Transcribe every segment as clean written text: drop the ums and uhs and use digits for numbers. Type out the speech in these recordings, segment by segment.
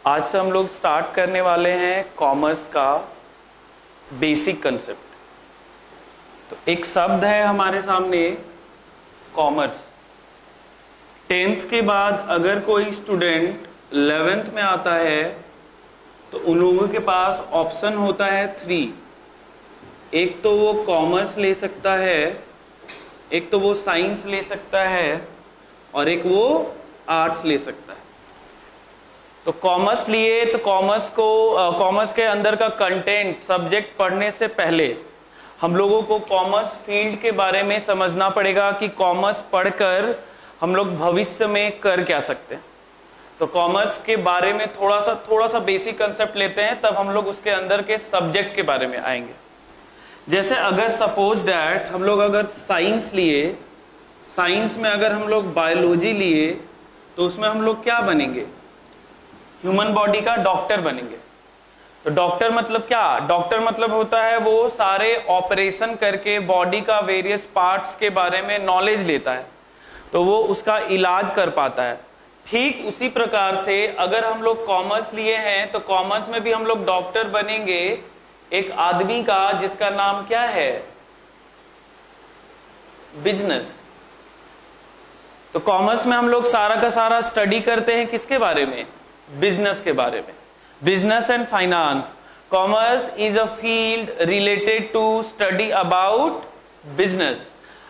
आज से हम लोग स्टार्ट करने वाले हैं कॉमर्स का बेसिक कंसेप्ट। तो एक शब्द है हमारे सामने कॉमर्स। 10th के बाद अगर कोई स्टूडेंट 11th में आता है तो उन लोगों के पास ऑप्शन होता है 3। एक तो वो कॉमर्स ले सकता है, एक तो वो साइंस ले सकता है और एक वो आर्ट्स ले सकता है। तो कॉमर्स लिए तो कॉमर्स के अंदर का कंटेंट सब्जेक्ट पढ़ने से पहले हम लोगों को कॉमर्स फील्ड के बारे में समझना पड़ेगा कि कॉमर्स पढ़कर हम लोग भविष्य में कर क्या सकते हैं। तो कॉमर्स के बारे में थोड़ा सा बेसिक कंसेप्ट लेते हैं, तब हम लोग उसके अंदर के सब्जेक्ट के बारे में आएंगे। जैसे अगर सपोज दैट हम लोग अगर साइंस लिए, साइंस में अगर हम लोग बायोलॉजी लिए तो उसमें हम लोग क्या बनेंगे? ह्यूमन बॉडी का डॉक्टर बनेंगे। तो डॉक्टर मतलब क्या? डॉक्टर मतलब होता है वो सारे ऑपरेशन करके बॉडी का वेरियस पार्ट्स के बारे में नॉलेज लेता है, तो वो उसका इलाज कर पाता है। ठीक उसी प्रकार से अगर हम लोग कॉमर्स लिए हैं तो कॉमर्स में भी हम लोग डॉक्टर बनेंगे एक आदमी का जिसका नाम क्या है? बिजनेस। तो कॉमर्स में हम लोग सारा का सारा स्टडी करते हैं किसके बारे में? बिजनेस के बारे में। Business and finance. Commerce is a field related to study about business.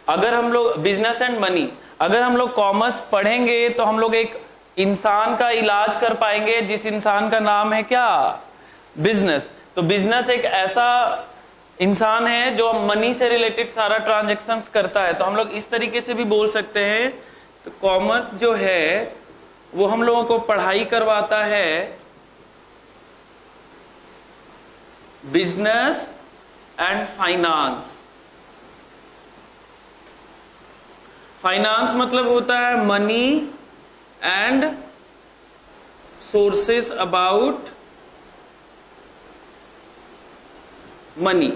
अगर हम लोग बिजनेस एंड मनी, अगर हम लोग कॉमर्स पढ़ेंगे तो हम लोग एक इंसान का इलाज कर पाएंगे जिस इंसान का नाम है क्या? बिजनेस। तो बिजनेस एक ऐसा इंसान है जो मनी से रिलेटेड सारा ट्रांजैक्शंस करता है। तो हम लोग इस तरीके से भी बोल सकते हैं तो कॉमर्स जो है वो हम लोगों को पढ़ाई करवाता है बिजनेस एंड फाइनेंस। फाइनेंस मतलब होता है money and sources about money.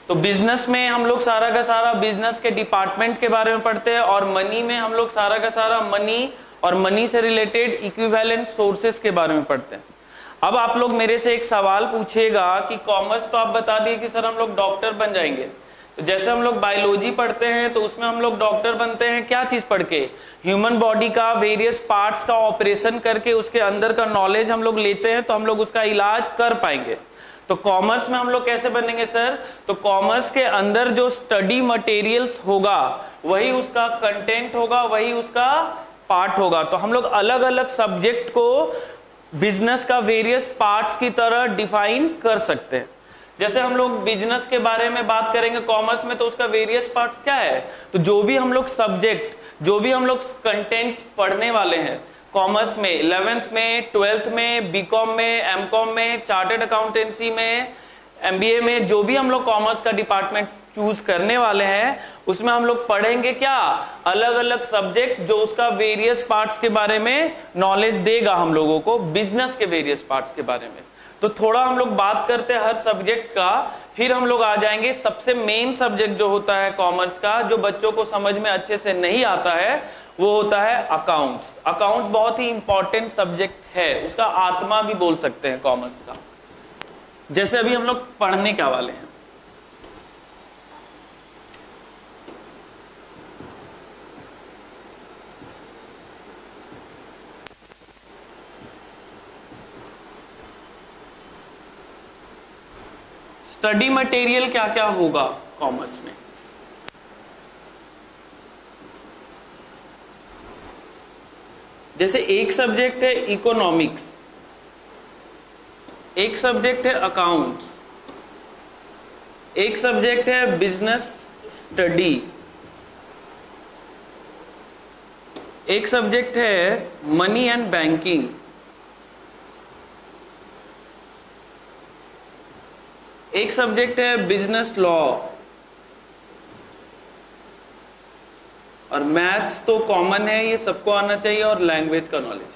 तो बिजनेस में हम लोग सारा का सारा बिजनेस के डिपार्टमेंट के बारे में पढ़ते हैं और मनी में हम लोग सारा का सारा मनी और मनी से रिलेटेड इक्विवेलेंट सोर्सेस के बारे में पढ़ते हैं। अब आप लोग मेरे से एक सवाल पूछिएगा कि कॉमर्स तो आप बता दिए कि सर हम लोग डॉक्टर बन जाएंगे, तो जैसे हम लोग बायोलॉजी पढ़ते हैं तो उसमें हम लोग डॉक्टर बनते हैं क्या चीज पढ़ के? ह्यूमन बॉडी का वेरियस पार्ट्स का ऑपरेशन करके उसके अंदर का नॉलेज हम लोग लेते हैं, तो हम लोग उसका इलाज कर पाएंगे। तो कॉमर्स में हम लोग कैसे बनेंगे सर? तो कॉमर्स के अंदर जो स्टडी मटेरियल्स होगा वही उसका कंटेंट होगा, वही उसका पार्ट होगा। तो हम लोग अलग अलग सब्जेक्ट को बिजनेस का वेरियस पार्ट्स की तरह डिफाइन कर सकते हैं। जैसे हम लोग बिजनेस के बारे में बात करेंगे कॉमर्स में तो उसका वेरियस पार्ट्स क्या है? तो जो भी हम लोग सब्जेक्ट, जो भी हम लोग कंटेंट पढ़ने वाले हैं कॉमर्स में, 11th में, 12th में, बीकॉम में, एमकॉम में, चार्टर्ड अकाउंटेंसी में, एमबीए में, जो भी हम लोग कॉमर्स का डिपार्टमेंट चूज करने वाले हैं उसमें हम लोग पढ़ेंगे क्या? अलग अलग सब्जेक्ट जो उसका वेरियस पार्ट्स के बारे में नॉलेज देगा हम लोगों को, बिजनेस के वेरियस पार्ट्स के बारे में। तो थोड़ा हम लोग बात करते हैं हर सब्जेक्ट का, फिर हम लोग आ जाएंगे सबसे मेन सब्जेक्ट जो होता है कॉमर्स का, जो बच्चों को समझ में अच्छे से नहीं आता है, वो होता है अकाउंट्स। अकाउंट्स बहुत ही इंपॉर्टेंट सब्जेक्ट है, उसका आत्मा भी बोल सकते हैं कॉमर्स का। जैसे अभी हम लोग पढ़ने क्या वाले हैं, स्टडी मटेरियल क्या क्या होगा कॉमर्स में? जैसे एक सब्जेक्ट है इकोनॉमिक्स, एक सब्जेक्ट है अकाउंट्स, एक सब्जेक्ट है बिजनेस स्टडी, एक सब्जेक्ट है मनी एंड बैंकिंग, एक सब्जेक्ट है बिजनेस लॉ, और मैथ्स तो कॉमन है, ये सबको आना चाहिए, और लैंग्वेज का नॉलेज।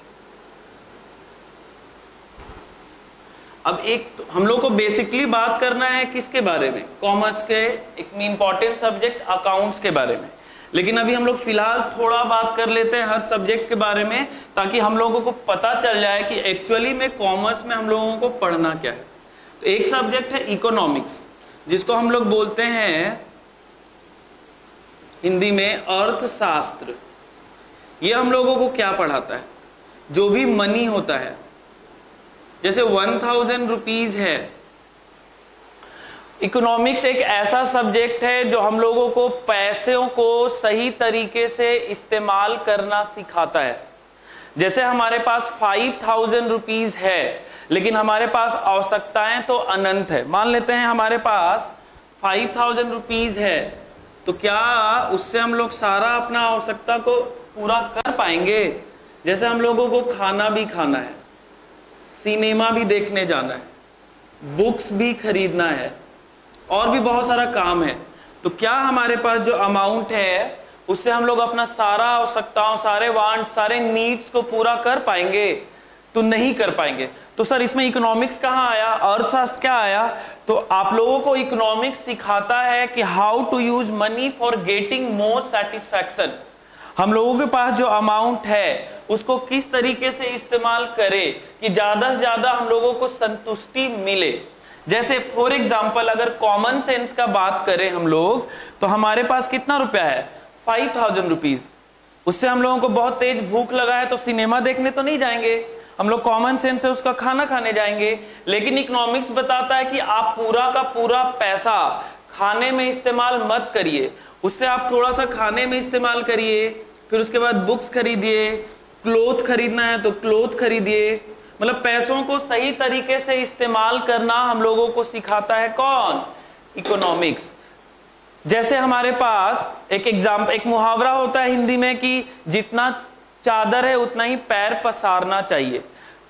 अब एक हम लोग को बेसिकली बात करना है किसके बारे में? कॉमर्स के एक इंपॉर्टेंट सब्जेक्ट अकाउंट्स के बारे में। लेकिन अभी हम लोग फिलहाल थोड़ा बात कर लेते हैं हर सब्जेक्ट के बारे में, ताकि हम लोगों को पता चल जाए कि एक्चुअली में कॉमर्स में हम लोगों को पढ़ना क्या है। तो एक सब्जेक्ट है इकोनॉमिक्स, जिसको हम लोग बोलते हैं हिंदी में अर्थशास्त्र। ये हम लोगों को क्या पढ़ाता है, जो भी मनी होता है, जैसे 1000 रुपीज है। इकोनॉमिक्स एक ऐसा सब्जेक्ट है जो हम लोगों को पैसों को सही तरीके से इस्तेमाल करना सिखाता है। जैसे हमारे पास 5000 रुपीज है, लेकिन हमारे पास आवश्यकताएं तो अनंत है। मान लेते हैं हमारे पास 5000 रुपीज है, तो क्या उससे हम लोग सारा अपना आवश्यकता को पूरा कर पाएंगे? जैसे हम लोगों को खाना भी खाना है, सिनेमा भी देखने जाना है, बुक्स भी खरीदना है, और भी बहुत सारा काम है। तो क्या हमारे पास जो अमाउंट है उससे हम लोग अपना सारा आवश्यकताओं, सारे वांट, सारे नीड्स को पूरा कर पाएंगे? तो नहीं कर पाएंगे। तो सर इसमें इकोनॉमिक्स कहाँ आया, अर्थशास्त्र क्या आया? तो आप लोगों को इकोनॉमिक्स सिखाता है कि how to use money for getting more satisfaction. हम लोगों के पास जो अमाउंट है उसको किस तरीके से इस्तेमाल करें कि ज्यादा से ज्यादा हम लोगों को संतुष्टि मिले। जैसे फॉर एग्जाम्पल अगर कॉमन सेंस का बात करें हम लोग, तो हमारे पास कितना रुपया है, 5000 रुपीज। उससे हम लोगों को बहुत तेज भूख लगा है, तो सिनेमा देखने तो नहीं जाएंगे, हम लोग कॉमन सेंस से उसका खाना खाने जाएंगे। लेकिन इकोनॉमिक्स बताता है कि आप पूरा का पूरा पैसा खाने में इस्तेमाल मत करिए, उससे आप थोड़ा सा खाने में इस्तेमाल करिए, फिर उसके बाद बुक्स खरीदिए, क्लोथ खरीदना है तो क्लोथ खरीदिए। मतलब पैसों को सही तरीके से इस्तेमाल करना हम लोगों को सिखाता है कौन, इकोनॉमिक्स। जैसे हमारे पास एक मुहावरा होता है हिंदी में कि जितना चादर है उतना ही पैर पसारना चाहिए।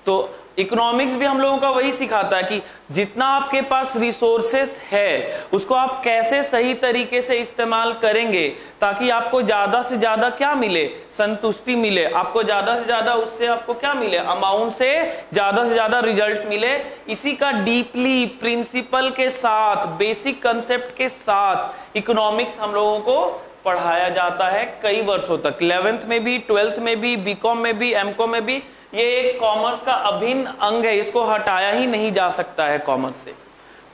तो इकोनॉमिक्स भी हम लोगों का वही सिखाता है कि जितना आपके पास रिसोर्सेस है उसको आप कैसे सही तरीके से इस्तेमाल करेंगे ताकि आपको ज्यादा से ज्यादा क्या मिले, संतुष्टि मिले, आपको ज्यादा से ज्यादा उससे आपको क्या मिले, अमाउंट से ज्यादा रिजल्ट मिले। इसी का डीपली प्रिंसिपल के साथ, बेसिक कंसेप्ट के साथ इकोनॉमिक्स हम लोगों को पढ़ाया जाता है कई वर्षों तक। 11th में भी, 12th में भी, बीकॉम में भी, एमकॉम में भी। ये एक कॉमर्स का अभिन्न अंग है, इसको हटाया ही नहीं जा सकता है कॉमर्स से।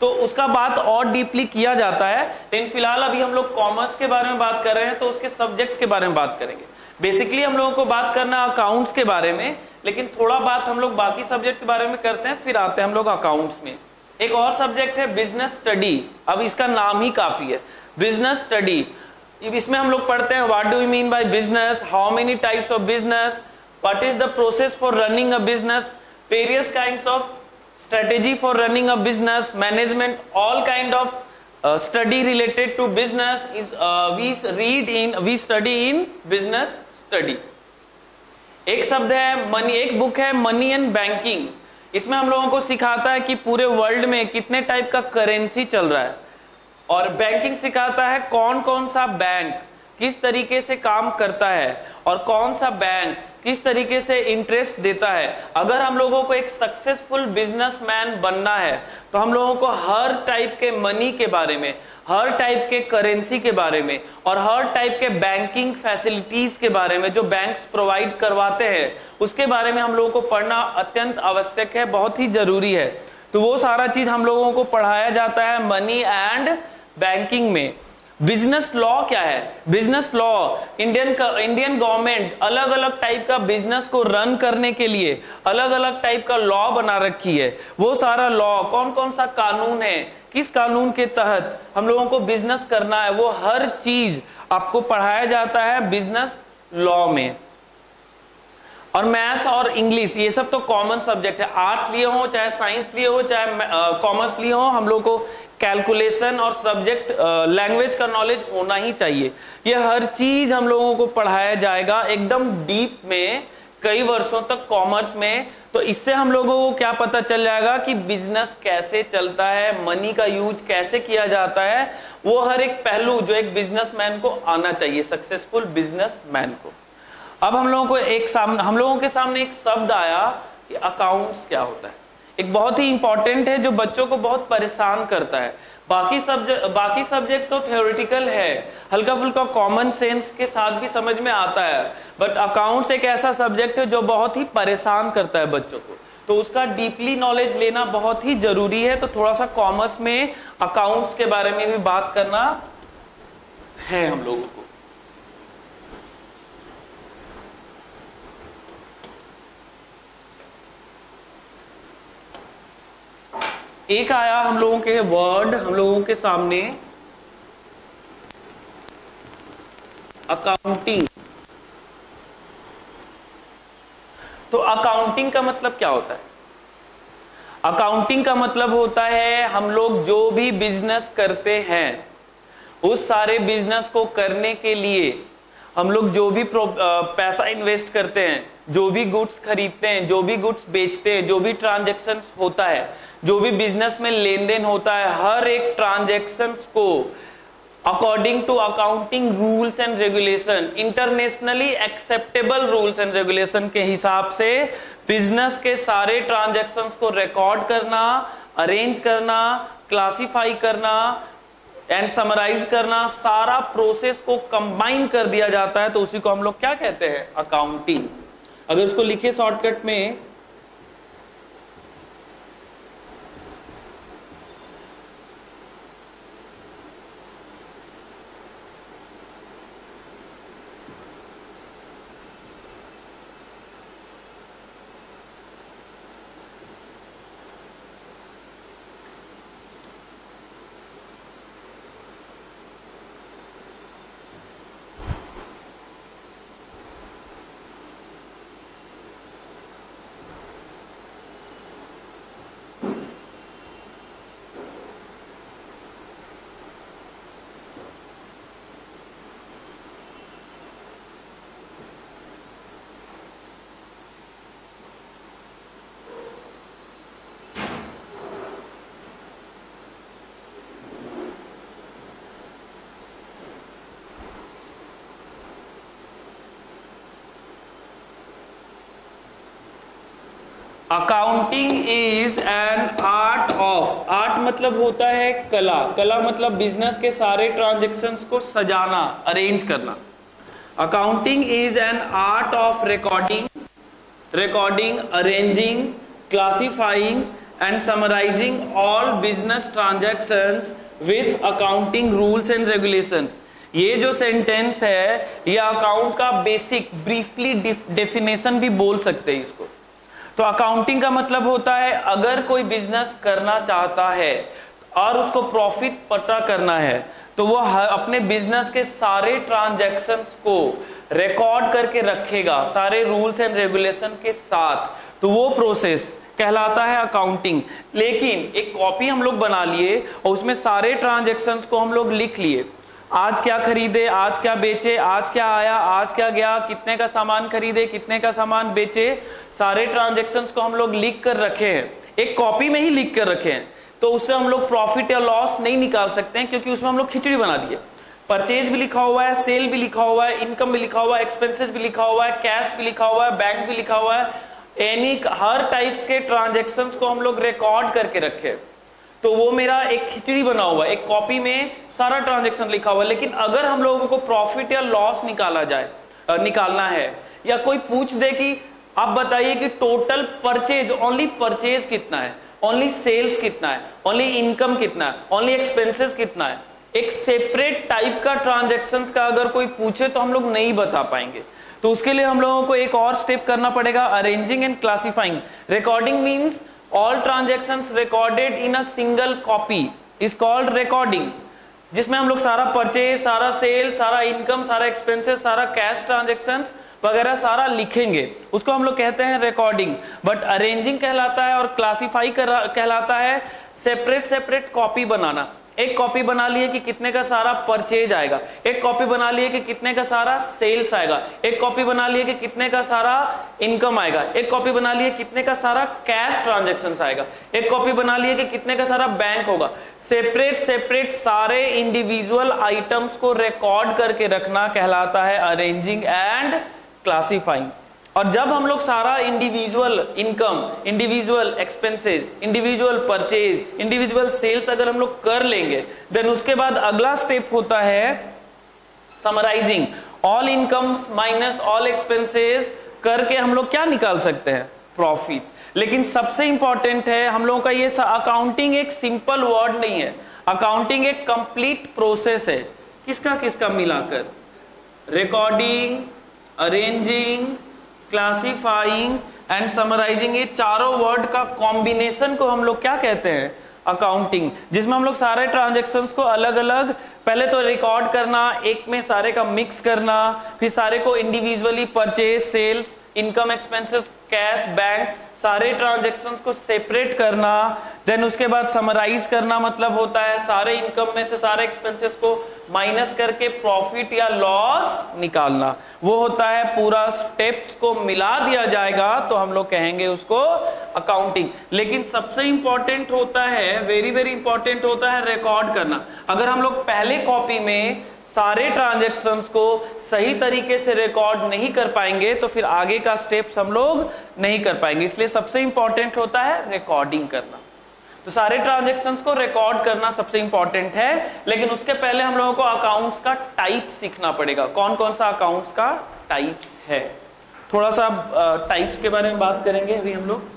तो उसका बात और डीपली किया जाता है, लेकिन फिलहाल अभी हम लोग कॉमर्स के बारे में बात कर रहे हैं, तो उसके सब्जेक्ट के बारे में बात करेंगे। बेसिकली हम लोगों को बात करना अकाउंट्स के बारे में, लेकिन थोड़ा बात हम लोग बाकी सब्जेक्ट के बारे में करते हैं, फिर आते हैं हम लोग अकाउंट्स में। एक और सब्जेक्ट है बिजनेस स्टडी। अब इसका नाम ही काफी है, बिजनेस स्टडी। इसमें हम लोग पढ़ते हैं what do you mean by business, how many types of business, what is the process for running a business, various kinds of strategy for running a business, management, all kind of study related to business is we study in business study. एक शब्द है money, एक book है money and banking. इसमें हम लोगों को सिखाता है कि पूरे वर्ल्ड में कितने टाइप का करेंसी चल रहा है, और बैंकिंग सिखाता है कौन कौन सा बैंक किस तरीके से काम करता है और कौन सा बैंक किस तरीके से इंटरेस्ट देता है। अगर हम लोगों को एक सक्सेसफुल बिजनेसमैन बनना है तो हम लोगों को हर टाइप के मनी के बारे में, हर टाइप के करेंसी के बारे में और हर टाइप के बैंकिंग फैसिलिटीज के बारे में जो बैंक्स प्रोवाइड करवाते हैं उसके बारे में हम लोगों को पढ़ना अत्यंत आवश्यक है, बहुत ही जरूरी है। तो वो सारा चीज हम लोगों को पढ़ाया जाता है मनी एंड बैंकिंग में। बिजनेस लॉ क्या है? बिजनेस लॉ, इंडियन गवर्नमेंट अलग अलग टाइप का बिजनेस को रन करने के लिए अलग अलग टाइप का लॉ बना रखी है। वो सारा लॉ, कौन कौन सा कानून है, किस कानून के तहत हम लोगों को बिजनेस करना है, वो हर चीज आपको पढ़ाया जाता है बिजनेस लॉ में। और मैथ और इंग्लिश ये सब तो कॉमन सब्जेक्ट है, आर्ट्स लिए हो चाहे साइंस लिए हो चाहे कॉमर्स लिए हो, हम लोग को कैलकुलेशन और सब्जेक्ट लैंग्वेज का नॉलेज होना ही चाहिए। ये हर चीज हम लोगों को पढ़ाया जाएगा एकदम डीप में कई वर्षों तक कॉमर्स में। तो इससे हम लोगों को क्या पता चल जाएगा कि बिजनेस कैसे चलता है, मनी का यूज कैसे किया जाता है, वो हर एक पहलू जो एक बिजनेसमैन को आना चाहिए, सक्सेसफुल बिजनेसमैन को। अब हम लोगों के सामने एक शब्द आया कि अकाउंट्स क्या होता है। एक बहुत ही इंपॉर्टेंट है जो बच्चों को बहुत परेशान करता है। बाकी सब्जेक्ट तो थ्योरेटिकल है, हल्का फुल्का कॉमन सेंस के साथ भी समझ में आता है, बट अकाउंट्स एक ऐसा सब्जेक्ट है जो बहुत ही परेशान करता है बच्चों को, तो उसका डीपली नॉलेज लेना बहुत ही जरूरी है। तो थोड़ा सा कॉमर्स में अकाउंट्स के बारे में भी बात करना है हम लोगों को। एक आया हम लोगों के वर्ड हम लोगों के सामने, अकाउंटिंग। तो अकाउंटिंग का मतलब क्या होता है? अकाउंटिंग का मतलब होता है हम लोग जो भी बिजनेस करते हैं उस सारे बिजनेस को करने के लिए हम लोग जो भी पैसा इन्वेस्ट करते हैं, जो भी गुड्स खरीदते हैं, जो भी गुड्स बेचते हैं, जो भी ट्रांजैक्शन होता है, जो भी बिजनेस में लेन देन होता है, हर एक ट्रांजैक्शन को according to accounting rules and regulation, internationally acceptable rules and regulation के हिसाब से बिजनेस के सारे ट्रांजैक्शंस को रिकॉर्ड करना, अरेंज करना, क्लासिफाई करना एंड समराइज करना, सारा प्रोसेस को कंबाइन कर दिया जाता है, तो उसी को हम लोग क्या कहते हैं? अकाउंटिंग। अगर उसको लिखे शॉर्टकट में, accounting is an art of, art मतलब होता है कला, कला मतलब बिजनेस के सारे ट्रांजैक्शंस को सजाना, अरेंज करना। Accounting is an art of recording, arranging, classifying and summarising all business transactions with accounting rules and regulations. ये जो सेंटेंस है ये अकाउंट का बेसिक ब्रीफली डेफिनेशन भी बोल सकते हैं इसको। तो अकाउंटिंग का मतलब होता है अगर कोई बिजनेस करना चाहता है और उसको प्रॉफिट पता करना है तो वो अपने बिजनेस के सारे ट्रांजैक्शंस को रिकॉर्ड करके रखेगा सारे रूल्स एंड रेगुलेशन के साथ, तो वो प्रोसेस कहलाता है अकाउंटिंग। लेकिन एक कॉपी हम लोग बना लिए और उसमें सारे ट्रांजैक्शंस को हम लोग लिख लिए, आज क्या खरीदे, आज क्या बेचे, आज क्या आया, आज क्या गया, कितने का सामान खरीदे, कितने का सामान बेचे, सारे ट्रांजैक्शंस को हम लोग लिख कर रखे हैं, एक कॉपी में ही लिख कर रखे हैं। तो उससे हम लोग प्रॉफिट या लॉस नहीं निकाल सकते हैं क्योंकि उसमें हम लोग खिचड़ी बना दिए। परचेज भी लिखा हुआ है, सेल भी लिखा हुआ है, इनकम भी लिखा हुआ है, एक्सपेंसेस भी लिखा हुआ है, कैश भी लिखा हुआ है, बैंक भी लिखा हुआ है, हर टाइप्स के ट्रांजैक्शंस को हम लोग रिकॉर्ड करके रखे। तो वो मेरा एक खिचड़ी बना हुआ है, एक कॉपी में सारा ट्रांजैक्शन लिखा हुआ है। लेकिन अगर हम लोगों को प्रॉफिट या लॉस निकालना है, या कोई पूछ दे कि आप बताइए कि टोटल परचेज, ओनली परचेज कितना है, ओनली सेल्स कितना है, ओनली इनकम कितना है, ओनली एक्सपेंसेस कितना है, एक सेपरेट टाइप का ट्रांजैक्शंस का अगर कोई पूछे तो हम लोग नहीं बता पाएंगे। तो उसके लिए हम लोगों को एक और स्टेप करना पड़ेगा, arranging and classifying. Recording means all transactions recorded in a single copy is called recording, जिसमें हम लोग सारा परचेज, सारा सेल, सारा इनकम, सारा एक्सपेंसेस, सारा कैश ट्रांजैक्शंस वगैरह सारा लिखेंगे, उसको हम लोग कहते हैं रिकॉर्डिंग। बट अरेंजिंग कहलाता है और क्लासिफाई कहलाता है सेपरेट कॉपी बनाना। एक कॉपी बना लिए कि कितने का सारा परचेज आएगा, एक कॉपी बना लिए कि कितने का सारा सेल्स आएगा, एक कॉपी बना लिए कि कितने का सारा इनकम आएगा, एक कॉपी बना लिए कितने का सारा कैश ट्रांजैक्शंस आएगा, एक कॉपी बना लिए कि कितने का सारा बैंक होगा। सेपरेट सारे इंडिविजुअल आइटम्स को रिकॉर्ड करके रखना कहलाता है अरेंजिंग एंड क्लासिफाइंग। और जब हम लोग सारा individual income, individual expenses, individual purchase, individual cells अगर हम लोग कर लेंगे, देन उसके बाद अगला स्टेप होता है summarising. All income minus all expenses करके हम लोग क्या निकाल सकते हैं? प्रॉफिट। लेकिन सबसे इंपॉर्टेंट है हम लोगों का ये अकाउंटिंग एक सिंपल वर्ड नहीं है, अकाउंटिंग एक कंप्लीट प्रोसेस है। किसका किसका मिलाकर? Recording, arranging, classifying and summarising, ये चारों वर्ड का कॉम्बिनेशन को हम लोग क्या कहते हैं? अकाउंटिंग। जिसमें हम लोग सारे ट्रांजैक्शंस को अलग अलग पहले तो रिकॉर्ड करना, एक में सारे का मिक्स करना, फिर सारे को individually purchase, sales, income, expenses, cash, bank, सारे ट्रांजैक्शंस को सेपरेट करना, देन उसके बाद समराइज करना, मतलब होता है सारे इनकम में से सारे एक्सपेंसेस को माइनस करके प्रॉफिट या लॉस निकालना। वो होता है पूरा स्टेप्स को मिला दिया जाएगा तो हम लोग कहेंगे उसको अकाउंटिंग। लेकिन सबसे इंपॉर्टेंट होता है, वेरी वेरी इंपॉर्टेंट होता है रिकॉर्ड करना। अगर हम लोग पहले कॉपी में सारे ट्रांजैक्शंस को सही तरीके से रिकॉर्ड नहीं कर पाएंगे तो फिर आगे का स्टेप्स हम लोग नहीं कर पाएंगे। इसलिए सबसे इंपॉर्टेंट होता है रिकॉर्डिंग करना। तो सारे ट्रांजैक्शंस को रिकॉर्ड करना सबसे इंपॉर्टेंट है। लेकिन उसके पहले हम लोगों को अकाउंट्स का टाइप सीखना पड़ेगा, कौन कौन सा अकाउंट्स का टाइप है। थोड़ा सा टाइप्स के बारे में बात करेंगे अभी हम लोग।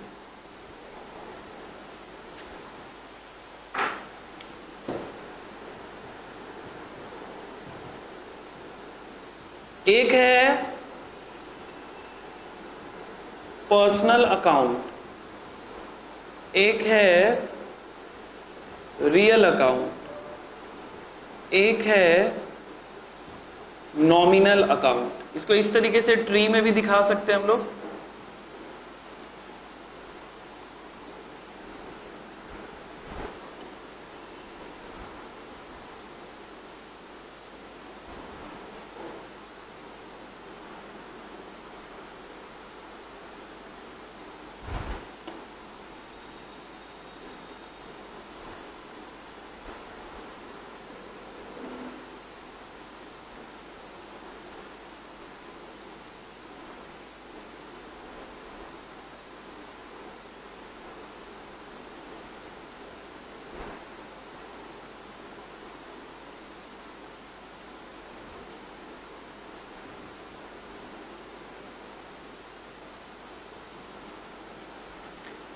एक है पर्सनल अकाउंट, एक है रियल अकाउंट, एक है नॉमिनल अकाउंट। इसको इस तरीके से ट्री में भी दिखा सकते हैं हम लोग।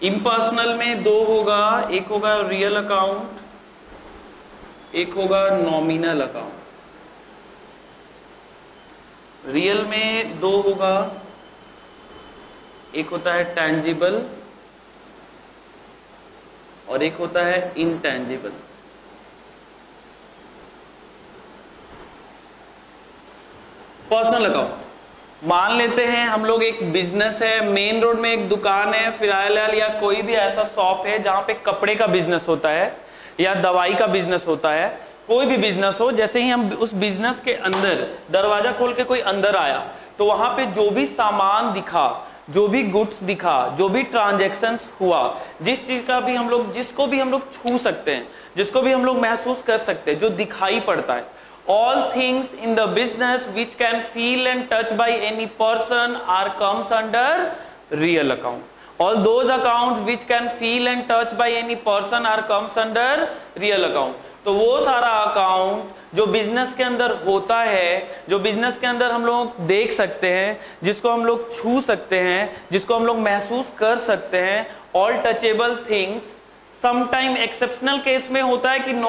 इम्पर्सनल में दो होगा, एक होगा रियल अकाउंट, एक होगा नॉमिनल अकाउंट। रियल में दो होगा, एक होता है टैंजिबल और एक होता है इनटैंजिबल। पर्सनल अकाउंट मान लेते हैं हम लोग एक बिजनेस है, मेन रोड में एक दुकान है, फिलहाल या कोई भी ऐसा शॉप है जहां पे कपड़े का बिजनेस होता है या दवाई का बिजनेस होता है, कोई भी बिजनेस हो। जैसे ही हम उस बिजनेस के अंदर दरवाजा खोल के कोई अंदर आया तो वहां पे जो भी सामान दिखा, जो भी गुड्स दिखा, जो भी ट्रांजैक्शंस हुआ, जिस चीज का भी हम लोग, जिसको भी हम लोग छू सकते हैं, जिसको भी हम लोग महसूस कर सकते हैं, जो दिखाई पड़ता है, all things in the business which can feel and touch by any person are comes under real account. All those accounts which can feel and touch by any person are comes under real account. तो वो सारा account जो business के अंदर होता है, जो business के अंदर हम लोग देख सकते हैं, जिसको हम लोग छू सकते हैं, जिसको हम लोग महसूस कर सकते हैं, all touchable things. Sometime exceptional case में होता है कि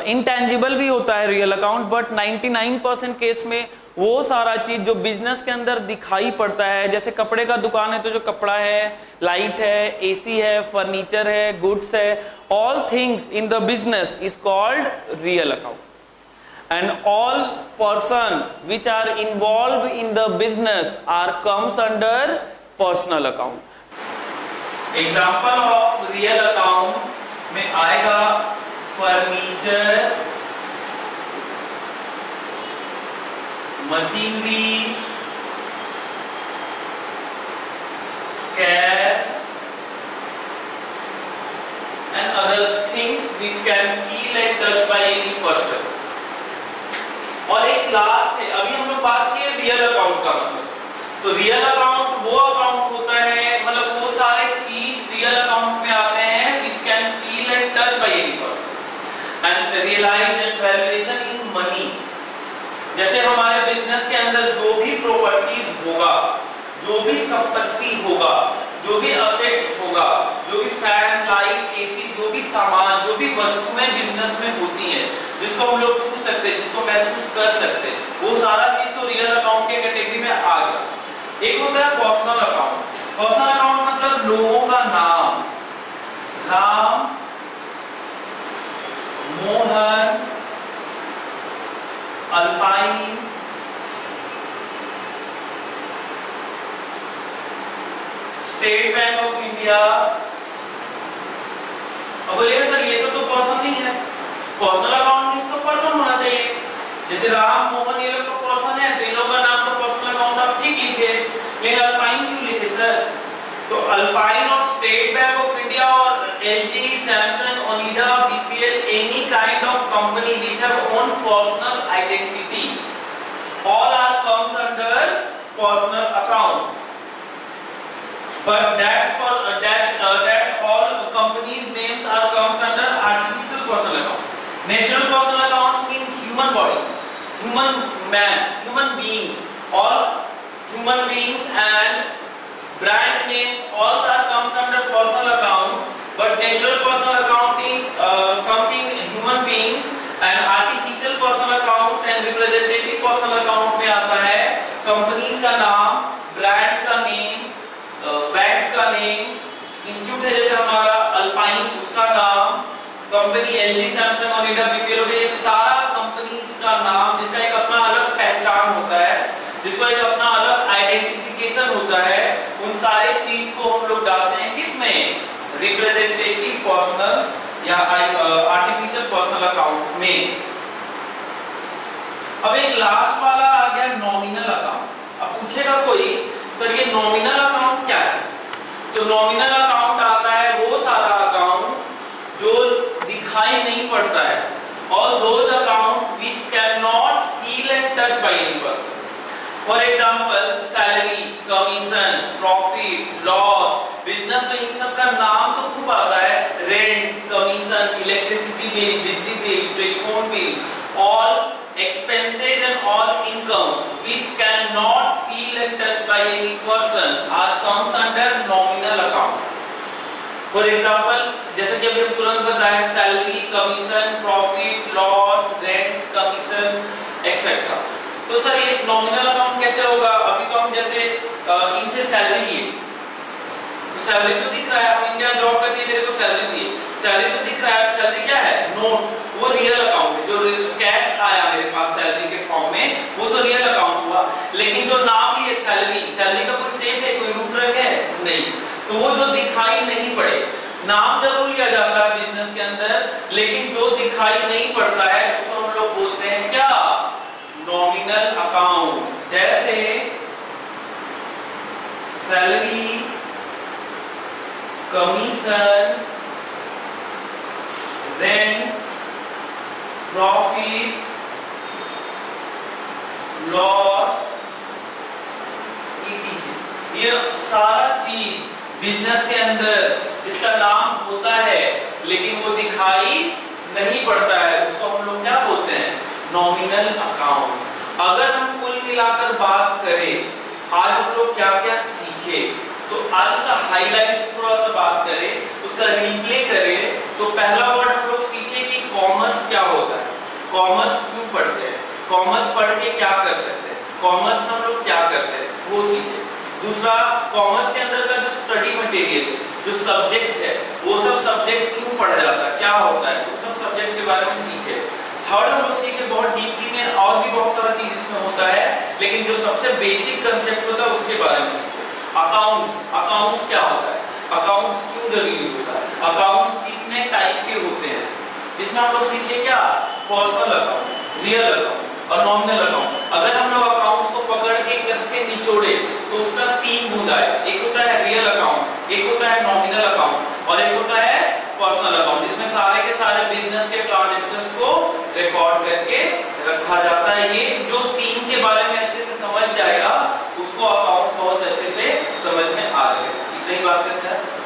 इनटैंजिबल भी होता है रियल अकाउंट, बट 99% केस में वो सारा चीज जो बिजनेस के अंदर दिखाई पड़ता है, जैसे कपड़े का दुकान है तो जो कपड़ा है, लाइट है, एसी है, फर्नीचर है, गुड्स है, all things in the business is called real account. And all person which are involve in the business are comes under personal account. Example of real account में आएगा furniture, machinery, cash and other things which can feel and touch by any person। और एक last है, अभी हम लोग बात किए रियल अकाउंट का मतलब, तो रियल अकाउंट वो अकाउंट होता है, मतलब वो सारे चीज रियल अकाउंट में आते हैं which can feel and touch by any person and realize and valuation in money। जैसे हमारे बिजनेस के अंदर जो भी प्रॉपर्टीज होगा, जो भी संपत्ति होगा, जो भी असेट्स होगा, जो भी फैन, लाइट, एसी, जो भी सामान, जो भी वस्तुएं बिजनेस में होती हैं, जिसको हम लोग छू सकते हैं, जिसको महसूस कर सकते हैं, वो सारा चीज तो रियल अकाउंट के कैटेगरी में आ गया। एक होता है पर्सनल अकाउंट। पर्सनल अकाउंट मतलब लोगों का नाम, Ram, Mohan, alpine, state bank of India. अब बोलिएगा सर ये सब तो पर्सन नहीं है, पर्सनल अकाउंट में इसको पर्सन होना चाहिए। जैसे राम, मोहन, ये लोग तो पर्सन है, तो इन लोगों का नाम तो पर्सनल अकाउंट आप ठीक लिखे, लेकिन अल्पाइन क्यों लिखे सर? तो अल्पाइन और स्टेट बैंक ऑफ इंडिया और LG, Samsung, Onida, BPL, any kind of company which have own personal identity, all are comes under personal account, but that's all companies names are comes under artificial personal account. Natural personal accounts mean human body, human man, human beings, all human beings, and brand names also comes under personal account, but natural personal accounting comes in human being, and artificial personal accounts and representative personal account में आता है companies का नाम, brand का name, bank का name, institute है जैसे हमारा अल्पाइन उसका नाम, company LG, Samsung, Onida, BPL, ये सारा कंपनीज का नाम जिसका एक अपना अलग पहचान होता है, जिसको एक अपना अलग आइडेंटिफिकेशन होता है, उन सारे चीज को हम लोग डालते हैं किसमें? रिप्रेजेंटेटिव पर्सनल या आर्टिफिशियल पर्सनल अकाउंट में। अब एक लास्ट वाला आ गया नॉमिनल अकाउंट। अब पूछेगा कोई सर ये नॉमिनल अकाउंट क्या है? तो नॉमिनल अकाउंट आता है वो सारा अकाउंट जो दिखाई नहीं पड़ता है, और those account which can not feel and touch by any person. For example salary, commission, profit, loss. Business में इन सब का नाम तो खूब आता है, रेंट, कमीशन, इलेक्ट्रिसिटी बिल, बिजली bill, telephone bill, all expenses and all incomes which cannot feel and touch by any person are comes under nominal account. For example, जैसे कि अभी हम तुरंत बताएं salary, commission, profit, loss, rent, commission etcetera. तो sir ये nominal account कैसे होगा? अभी तो हम जैसे इनसे सैलरी लिए, तो सैलरी तो दिख रहा है, हम इनका जॉब करती है, मेरे को सैलरी दी, सैलरी तो दिख रहा है। सैलरी क्या है? नोट, वो रियल अकाउंट है, जो कैश आया मेरे पास सैलरी के फॉर्म में, वो तो रियल अकाउंट हुआ। लेकिन जो नाम लिए सैलरी, सैलरी का कोई सेट है, कोई रूप रख है? नहीं। तो वो जो दिखाई नहीं पड़े, नाम जरूर लिया जाता है बिजनेस के अंदर, लेकिन जो दिखाई नहीं पड़ता है उसको हम लोग बोलते हैं क्या? Nominal account. जैसे salary, commission, rent, profit, loss, etc, ये सारा चीज बिजनेस के अंदर जिसका नाम होता है लेकिन वो दिखाई नहीं पड़ता है, उसको हम लोग क्या बोलते हैं? Nominal account. अगर हम कुल मिलाकर बात करें आज हम लोग क्या क्या सीखे, तो आज उसका हाइलाइट्स थोड़ा सा बात करें, उसका रिप्ले करें, तो पहला वर्ड हम लोग सीखे कि कॉमर्स क्या होता है, कॉमर्स क्यों पढ़ते हैं, कॉमर्स पढ़ के क्या कर सकते हैं, कॉमर्स में हम लोग क्या करते हैं वो सीखे। दूसरा, कॉमर्स के अंदर का जो स्टडी मटेरियल, जो सब्जेक्ट है, वो सब सब्जेक्ट क्यों पढ़ा जाता है, क्या होता है, उन सब सब्जेक्ट के बारे में सीखे। थर्ड हम लोग सीखे बहुत डीपली में, और भी बहुत सारा चीज इसमें होता है, लेकिन जो सबसे बेसिक कंसेप्ट होता है उसके बारे में सीखे। अकाउंट्स, अकाउंट्स क्या होता है, अकाउंट्स क्यों जरूरी होता है, अकाउंट्स कितने टाइप के होते हैं, जिसमें हम लोग सीखे क्या? पर्सनल अकाउंट, रियल अकाउंट और नॉमिनल अकाउंट। अगर हम लोग अकाउंट्स को पकड़ के कस के निचोड़े तो उसका 3 बूंद आए, एक होता है रियल अकाउंट, एक होता है नॉमिनल अकाउंट और एक होता है पर्सनल अकाउंट, जिसमें सारे के सारे बिजनेस के ट्रांजैक्शंस को रिकॉर्ड करके रखा जाता है। ये जो 3 के बारे में अच्छे से समझ जाएगा उसको अकाउंट बात करते हैं।